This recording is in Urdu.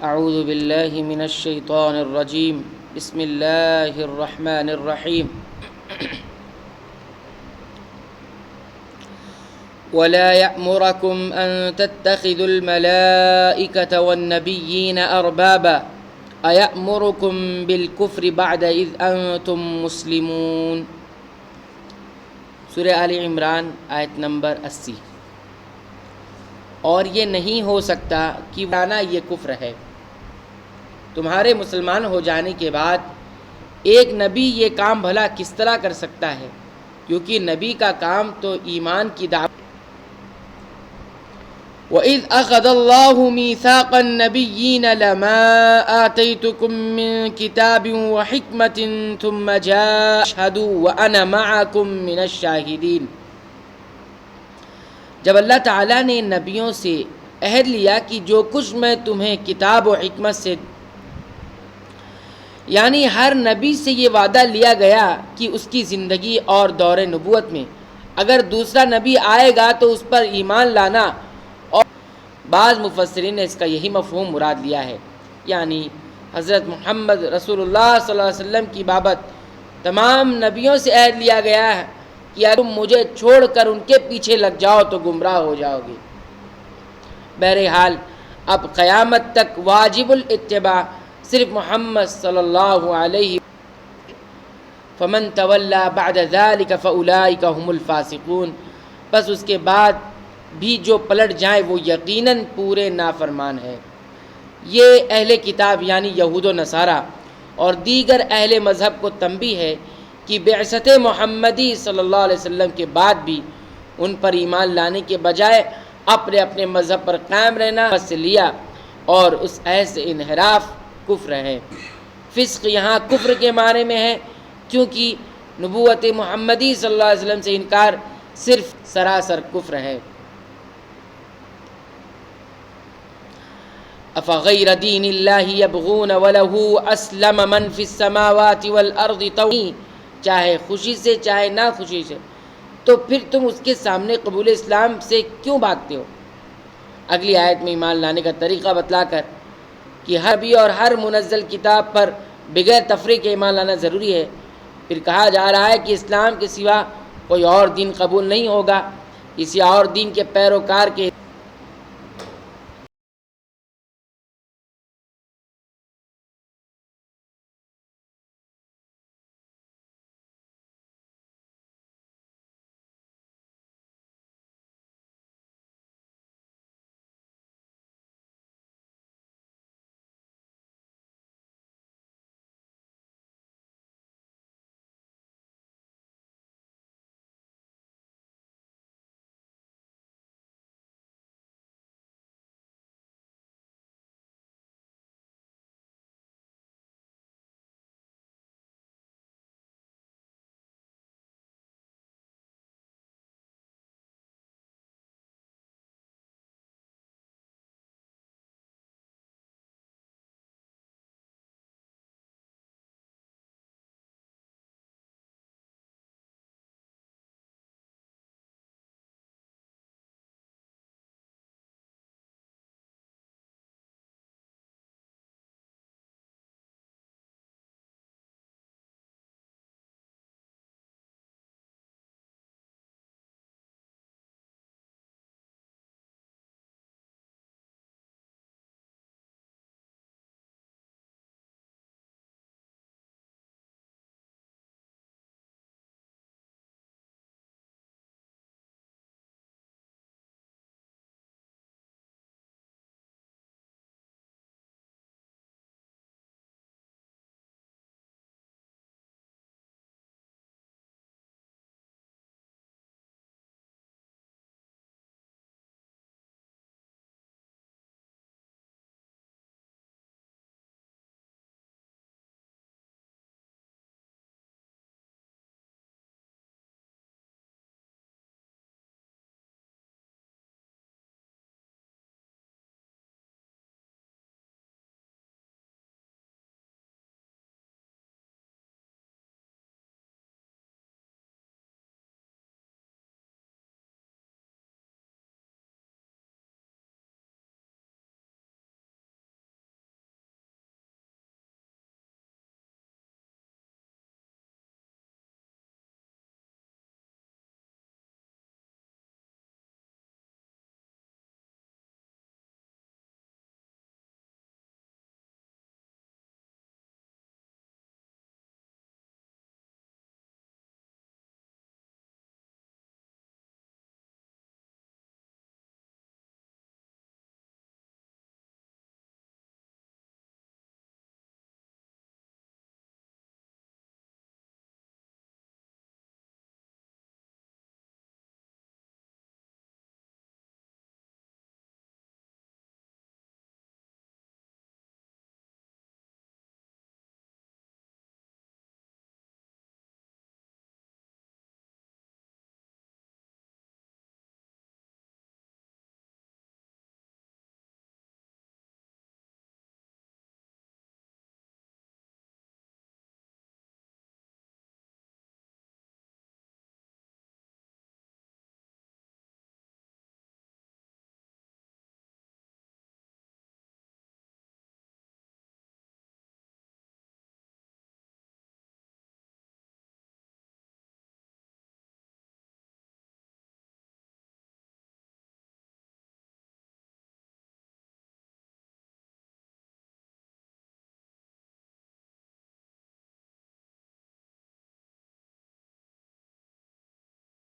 اعوذ باللہ من الشیطان الرجیم بسم اللہ الرحمن الرحیم ولا يأمركم أن تتخذوا الملائكة والنبيين أربابا أيأمركم بالكفر بعد إذ أنتم مسلمون۔ سورہ آل عمران آیت نمبر 80۔ اور یہ نہیں ہو سکتا کہ یہ کفر ہے، تمہارے مسلمان ہو جانے کے بعد ایک نبی یہ کام بھلا کس طرح کر سکتا ہے، کیونکہ نبی کا کام تو ایمان کی دعوت۔ وَإِذْ أَخَذَ اللَّهُ مِيثَاقَ النَّبِيِّينَ لَمَا آتَيْتُكُم مِّن كِتَابٍ وَحِكْمَةٍ ثُمَّ جَاءَكُمْ فَاشْهَدُوا وَأَنَا مَعَكُم مِّنَ الشَّاهِدِينَ۔ جب اللہ تعالیٰ نے نبیوں سے عہد لیا کہ جو کچھ میں تمہیں کتاب و حکمت سے، یعنی ہر نبی سے یہ وعدہ لیا گیا کہ اس کی زندگی اور دور نبوت میں اگر دوسرا نبی آئے گا تو اس پر ایمان لانا، اور بعض مفسرین نے اس کا یہی مفہوم مراد لیا ہے، یعنی حضرت محمد رسول اللہ صلی اللہ علیہ وسلم کی بابت تمام نبیوں سے عہد لیا گیا ہے کہ اگر تم مجھے چھوڑ کر ان کے پیچھے لگ جاؤ تو گمراہ ہو جاؤ گے۔ بہرحال اب قیامت تک واجب الاتباع صرف محمد صلی اللہ علیہ فمن تولی بعد ذلک فاولئک هم الفاسقون، بس اس کے بعد بھی جو پلٹ جائیں وہ یقیناً پورے نافرمان ہیں۔ یہ اہل کتاب یعنی یہود و نصارہ اور دیگر اہل مذہب کو تنبیہ ہے کہ بعثت محمدی صلی اللہ علیہ وسلم کے بعد بھی ان پر ایمان لانے کے بجائے اپنے اپنے مذہب پر قائم رہنا سے لیا، اور اس عہد سے انحراف کفر ہے۔ فسق یہاں کفر کے معنی میں ہے، کیونکہ نبوت محمدی صلی اللہ علیہ وسلم سے انکار صرف سراسر کفر ہے۔ افغیر دین اللہ یبغون وله اسلم من فی السماوات والارض طوعا، چاہے خوشی سے چاہے نہ خوشی سے، تو پھر تم اس کے سامنے قبول اسلام سے کیوں بھاگتے ہو؟ اگلی آیت میں ایمان لانے کا طریقہ بتلا کر کہ ہر نبی اور ہر منزل کتاب پر بغیر تفریق کے ایمان لانا ضروری ہے، پھر کہا جا رہا ہے کہ اسلام کے سوا کوئی اور دین قبول نہیں ہوگا، کسی اور دین کے پیروکار کے